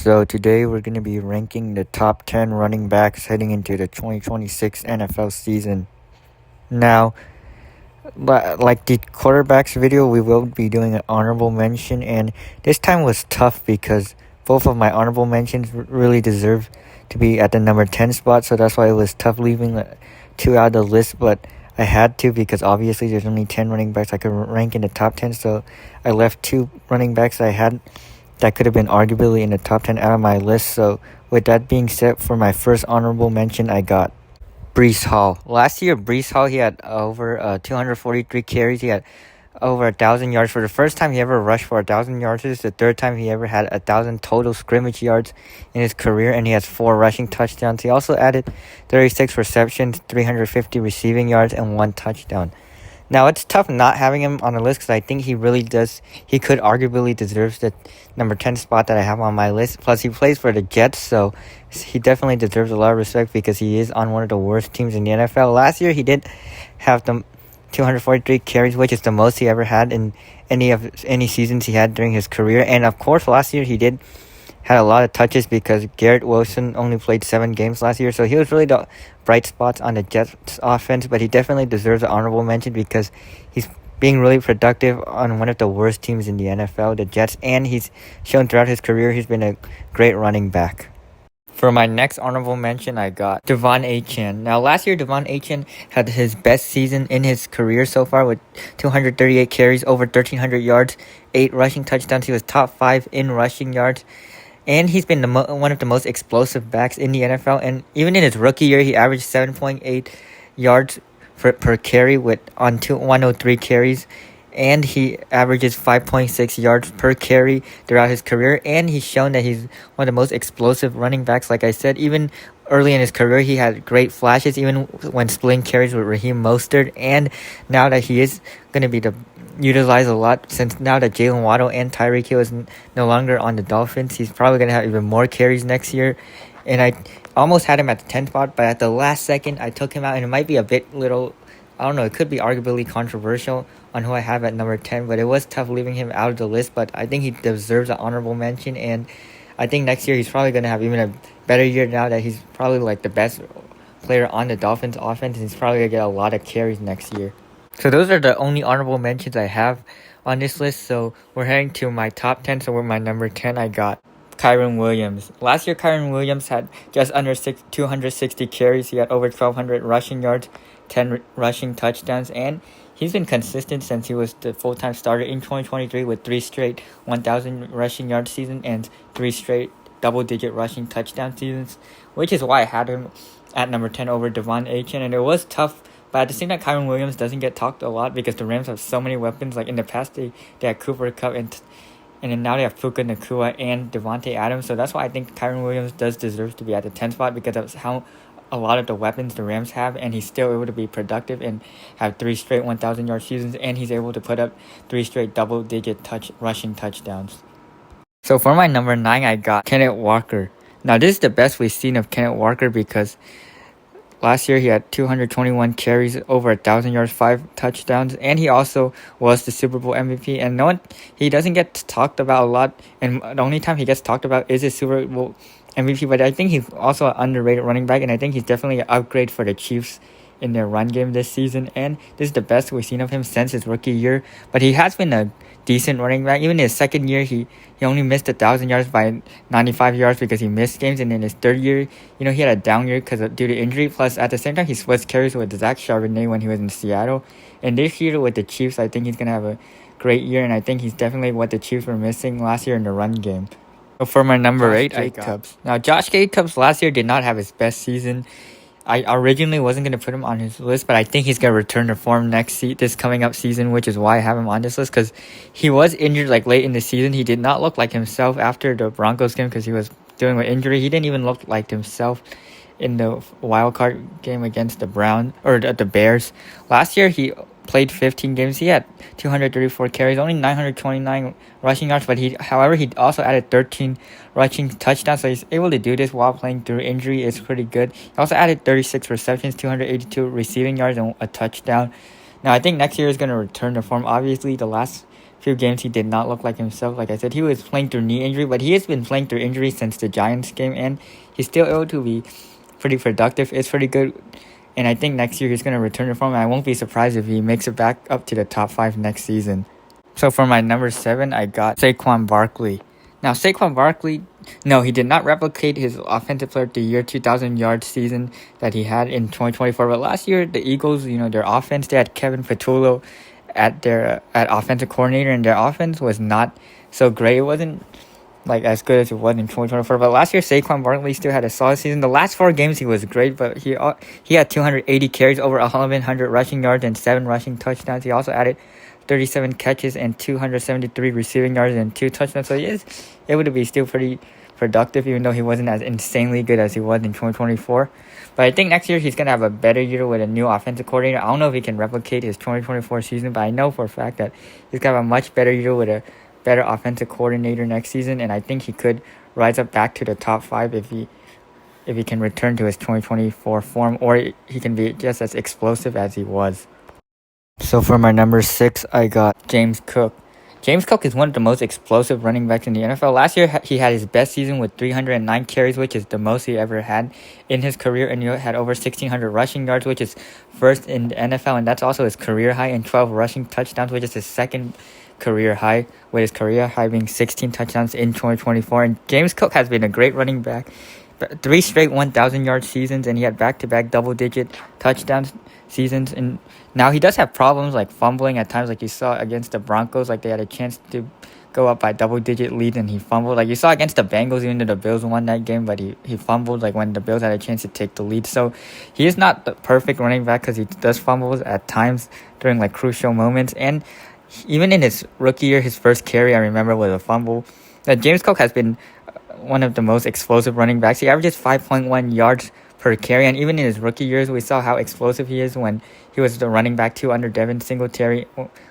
So today we're going to be ranking the top 10 running backs heading into the 2026 NFL season. Now, like the quarterbacks video, we will be doing an honorable mention, and this time was tough because both of my honorable mentions really deserve to be at the number 10 spot, so that's why it was tough leaving two out of the list, but I had to because obviously there's only 10 running backs I could rank in the top 10, so I left two running backs I had that could have been arguably in the top 10 out of my list. So with that being said, for my first honorable mention, I got Breece Hall. Last year, Breece Hall, he had over 243 carries. He had over 1,000 yards. For the first time he ever rushed for 1,000 yards. This is the third time he ever had 1,000 total scrimmage yards in his career, and he has 4 rushing touchdowns. He also added 36 receptions, 350 receiving yards, and 1 touchdown. Now, it's tough not having him on the list because I think he really does. He could arguably deserves the number 10 spot that I have on my list. Plus, he plays for the Jets, so he definitely deserves a lot of respect because he is on one of the worst teams in the NFL. Last year, he did have the 243 carries, which is the most he ever had in any seasons he had during his career. And of course, last year he had a lot of touches because Garrett Wilson only played 7 games last year, so he was really the bright spots on the Jets offense, but he definitely deserves an honorable mention because he's being really productive on one of the worst teams in the NFL, the Jets, and he's shown throughout his career he's been a great running back. For my next honorable mention, I got De'Von Achane. Now, last year, De'Von Achane had his best season in his career so far with 238 carries, over 1,300 yards, 8 rushing touchdowns. He was top 5 in rushing yards. And he's been one of the most explosive backs in the NFL. And even in his rookie year, he averaged 7.8 yards per carry on 103 carries. And he averages 5.6 yards per carry throughout his career. And he's shown that he's one of the most explosive running backs. Like I said, even early in his career, he had great flashes, even when splitting carries with Raheem Mostert. And now that he is going to be utilized a lot, since now that Jalen Waddle and Tyreek Hill is no longer on the Dolphins, he's probably going to have even more carries next year. And I almost had him at the 10th spot, but at the last second, I took him out, and it might be a bit I don't know, it could be arguably controversial on who I have at number 10, but it was tough leaving him out of the list, but I think he deserves an honorable mention, and I think next year he's probably going to have even a better year now that he's probably like the best player on the Dolphins offense, and he's probably going to get a lot of carries next year. So those are the only honorable mentions I have on this list, so we're heading to my top 10, so with my number 10, I got Kyren Williams. Last year, Kyren Williams had just under 260 carries. He had over 1,200 rushing yards, 10 rushing touchdowns, and he's been consistent since he was the full-time starter in 2023 with 3 straight 1,000 rushing yard seasons and 3 straight double-digit rushing touchdown seasons, which is why I had him at number 10 over De'Von Achane, and it was tough. But at the same time, Kyren Williams doesn't get talked a lot because the Rams have so many weapons. Like in the past, they had Cooper Kupp and then now they have Puka Nacua and Devontae Adams. So that's why I think Kyren Williams does deserve to be at the 10th spot because of how a lot of the weapons the Rams have, and he's still able to be productive and have 3 straight 1,000-yard seasons, and he's able to put up 3 straight double-digit rushing touchdowns. So for my number 9, I got Kenneth Walker. Now this is the best we've seen of Kenneth Walker because last year, he had 221 carries, over 1,000 yards, 5 touchdowns, and he also was the Super Bowl MVP. And he doesn't get talked about a lot, and the only time he gets talked about is his Super Bowl MVP. But I think he's also an underrated running back, and I think he's definitely an upgrade for the Chiefs in their run game this season. And this is the best we've seen of him since his rookie year. But he has been a decent running back. Even in his second year, he only missed 1,000 yards by 95 yards because he missed games. And in his third year, he had a down year due to injury. Plus, at the same time, he split carries with Zach Charbonnet when he was in Seattle. And this year with the Chiefs, I think he's going to have a great year. And I think he's definitely what the Chiefs were missing last year in the run game. So for my number 8, Jacobs. Now, Josh Jacobs last year did not have his best season. I originally wasn't going to put him on his list, but I think he's going to return to form this coming up season, which is why I have him on this list, because he was injured late in the season. He did not look like himself after the Broncos game because he was dealing with injury. He didn't even look like himself in the wild card game against the Bears. Last year, he played 15 games. He had 234 carries, only 929 rushing yards, but he also added 13 rushing touchdowns, so he's able to do this while playing through injury. It's pretty good. He also added 36 receptions, 282 receiving yards, and a touchdown. Now, I think next year is going to return to form. Obviously, the last few games he did not look like himself. Like I said, he was playing through knee injury, but he has been playing through injury since the Giants game, and he's still able to be pretty productive. It's pretty good, and I think next year he's going to return to form. I won't be surprised if he makes it back up to the top 5 next season. So for my number 7, I got Saquon Barkley. Now, Saquon Barkley, no, he did not replicate his Offensive Player of the Year 2,000-yard season that he had in 2024. But last year, the Eagles, their offense, they had Kevin Patullo at offensive coordinator, and their offense was not so great. It wasn't like as good as it was in 2024. But last year, Saquon Barkley still had a solid season. The last 4 games, he was great, but he had 280 carries, over 1,100 rushing yards, and 7 rushing touchdowns. He also added 37 catches and 273 receiving yards and 2 touchdowns. So he is able to be still pretty productive, even though he wasn't as insanely good as he was in 2024. But I think next year he's going to have a better year with a new offensive coordinator. I don't know if he can replicate his 2024 season, but I know for a fact that he's going to have a much better year with a better offensive coordinator next season. And I think he could rise up back to the top 5 if he can return to his 2024 form, or he can be just as explosive as he was. So for my number 6, I got James Cook. James Cook is one of the most explosive running backs in the NFL. Last year, he had his best season with 309 carries, which is the most he ever had in his career. And he had over 1,600 rushing yards, which is first in the NFL. And that's also his career high, and 12 rushing touchdowns, which is his second career high, with his career high being 16 touchdowns in 2024. And James Cook has been a great running back. 3 straight 1,000-yard seasons, and he had back-to-back double-digit touchdowns seasons. And now he does have problems like fumbling at times, like you saw against the Broncos. Like they had a chance to go up by double-digit lead, and he fumbled. Like you saw against the Bengals, even though the Bills won that game, but he fumbled like when the Bills had a chance to take the lead. So he is not the perfect running back because he does fumbles at times during like crucial moments. And even in his rookie year, his first carry, I remember, was a fumble. James Cook has been one of the most explosive running backs. He averages 5.1 yards per carry, and even in his rookie years, we saw how explosive he is when he was the running back 2 under Devin Singletary.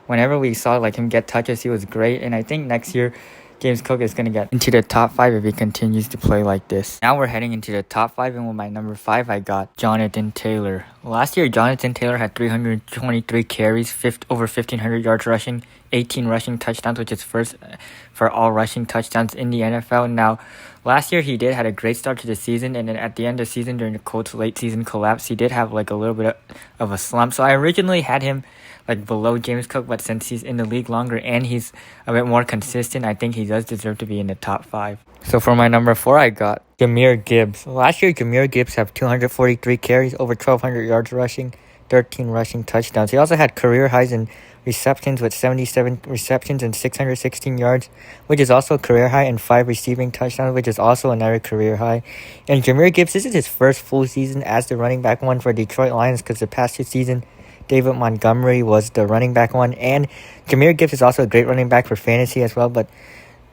Whenever we saw like him get touches, he was great, and I think next year James Cook is going to get into the top 5 if he continues to play like this. Now we're heading into the top 5, and with my number 5, I got Jonathan Taylor. Last year, Jonathan Taylor had 323 carries, over 1,500 yards rushing, 18 rushing touchdowns, which is first for all rushing touchdowns in the NFL. Now, last year he did had a great start to the season, and then at the end of the season, during the Colts' late season collapse, he did have like a little bit of a slump. So I originally had him like below James Cook, but since he's in the league longer and he's a bit more consistent, I think he does deserve to be in the top 5. So for my number 4, I got Jahmyr Gibbs. Last year, Jahmyr Gibbs had 243 carries, over 1,200 yards rushing, 13 rushing touchdowns. He also had career highs in receptions with 77 receptions and 616 yards, which is also a career high, and 5 receiving touchdowns, which is also another career high. And Jahmyr Gibbs, this is his first full season as the running back one for Detroit Lions, because the past 2 seasons, David Montgomery was the running back one, and Jahmyr Gibbs is also a great running back for fantasy as well. But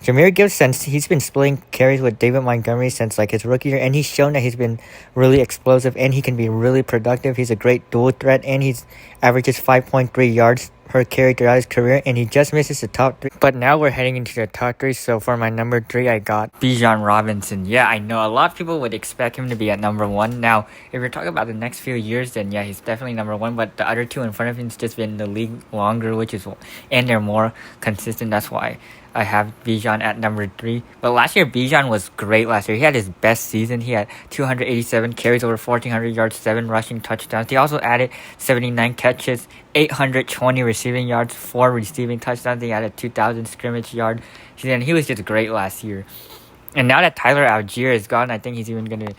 Jahmyr Gibbs, since he's been splitting carries with David Montgomery since like his rookie year, and he's shown that he's been really explosive and he can be really productive. He's a great dual threat, and he's averages 5.3 yards per carry throughout his career, and he just misses the top 3. But now we're heading into the top 3. So for my number 3, I got Bijan Robinson. Yeah, I know a lot of people would expect him to be at number 1. Now, if you're talking about the next few years, then yeah, he's definitely number 1. But the other 2 in front of him's just been in the league longer, and they're more consistent. That's why I have Bijan at number 3. But last year, Bijan was great last year. He had his best season. He had 287 carries, over 1,400 yards, 7 rushing touchdowns. He also added 79 catches, 820 receiving yards, 4 receiving touchdowns. He added 2,000 scrimmage yards. And he was just great last year. And now that Tyler Algier is gone, I think he's even going to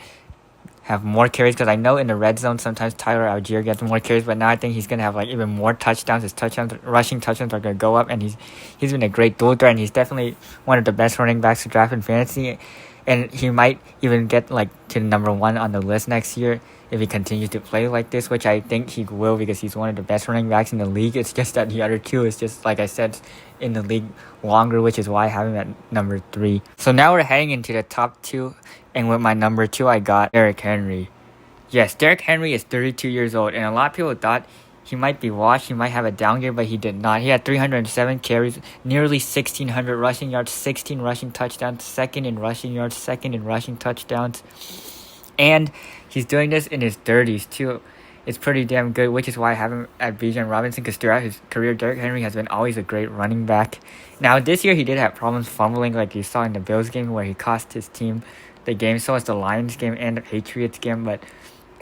have more carries, because I know in the red zone sometimes Tyler Algier gets more carries, but now I think he's gonna have like even more touchdowns. His rushing touchdowns are gonna go up, and he's been a great dual threat, and he's definitely one of the best running backs to draft in fantasy, and he might even get like to number 1 on the list next year if he continues to play like this, which I think he will, because he's one of the best running backs in the league. It's just that the other 2 is just, like I said, in the league longer, which is why I have him at number 3. So now we're heading into the top 2, and with my number 2, I got Derrick Henry. Yes, Derrick Henry is 32 years old, and a lot of people thought he might be washed, he might have a down year, but he did not. He had 307 carries, nearly 1,600 rushing yards, 16 rushing touchdowns, second in rushing yards, second in rushing touchdowns. And he's doing this in his 30s too. is pretty damn good, which is why I have him at Bijan Robinson, because throughout his career, Derrick Henry has been always a great running back. Now, this year he did have problems fumbling, like you saw in the Bills game where he cost his team the game. So was the Lions game and the Patriots game. But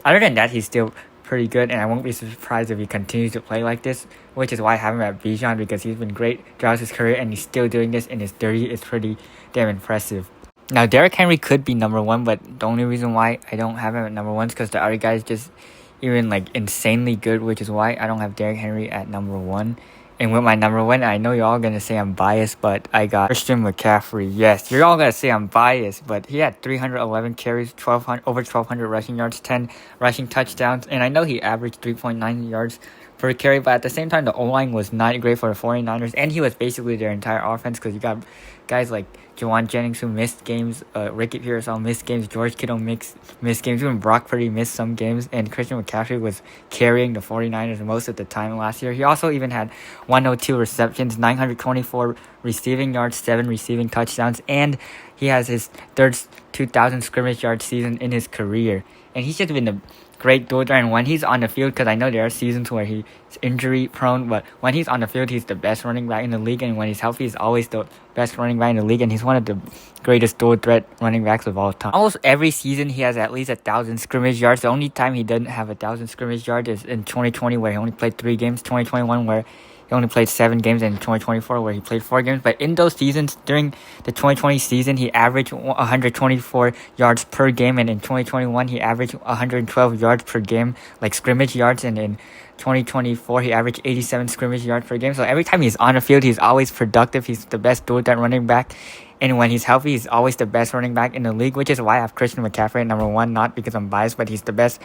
other than that, he's still pretty good, and I won't be surprised if he continues to play like this, which is why I have him at Bijan, because he's been great throughout his career, and he's still doing this in his 30s. It's pretty damn impressive. Now, Derrick Henry could be number one, but the only reason why I don't have him at number one is because the other guys just even like insanely good, which is why I don't have Derrick Henry at number one. And with my number one, I know you're all gonna say I'm biased, but I got Christian McCaffrey. Yes, you're all gonna say I'm biased, but he had 311 carries, over 1,200 rushing yards, 10 rushing touchdowns, and I know he averaged 3.9 yards per carry, but at the same time, the O-line was not great for the 49ers, and he was basically their entire offense, because you got guys like Jawan Jennings who missed games, Ricky Pearsall missed games, George Kittle missed games, even Brock Purdy missed some games, and Christian McCaffrey was carrying the 49ers most of the time last year. He also even had 102 receptions, 924 receiving yards, 7 receiving touchdowns, and he has his third 2,000 scrimmage yard season in his career. And he's just been a great dual threat, and when he's on the field, because I know there are seasons where he's injury prone, but when he's on the field, he's the best running back in the league, and when he's healthy, he's always the best running back in the league, and he's one of the greatest dual threat running backs of all time. Almost every season, he has at least 1,000 scrimmage yards. The only time he doesn't have 1,000 scrimmage yards is in 2020, where he only played 3 games, 2021, where he only played 7 games, in 2024 where he played 4 games. But in those seasons, during the 2020 season, he averaged 124 yards per game, and in 2021 he averaged 112 yards per game, like scrimmage yards, and in 2024 he averaged 87 scrimmage yards per game. So every time he's on the field, he's always productive. He's the best dual threat running back. And when he's healthy, he's always the best running back in the league, which is why I have Christian McCaffrey at number one, not because I'm biased, but he's the best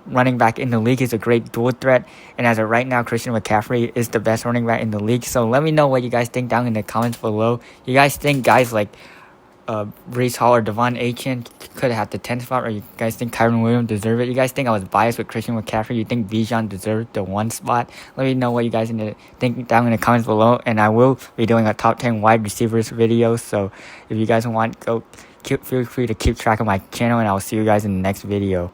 running back in the league. He's a great dual threat. And as of right now, Christian McCaffrey is the best running back in the league. So let me know what you guys think down in the comments below. You guys think guys like Breece Hall or Devon Achane could have had the 10th spot, or you guys think Kyren Williams deserved it? You guys think I was biased with Christian McCaffrey? You think Bijan deserved the 1 spot? Let me know what you guys think down in the comments below, and I will be doing a top 10 wide receivers video, so if you guys want, feel free to keep track of my channel, and I'll see you guys in the next video.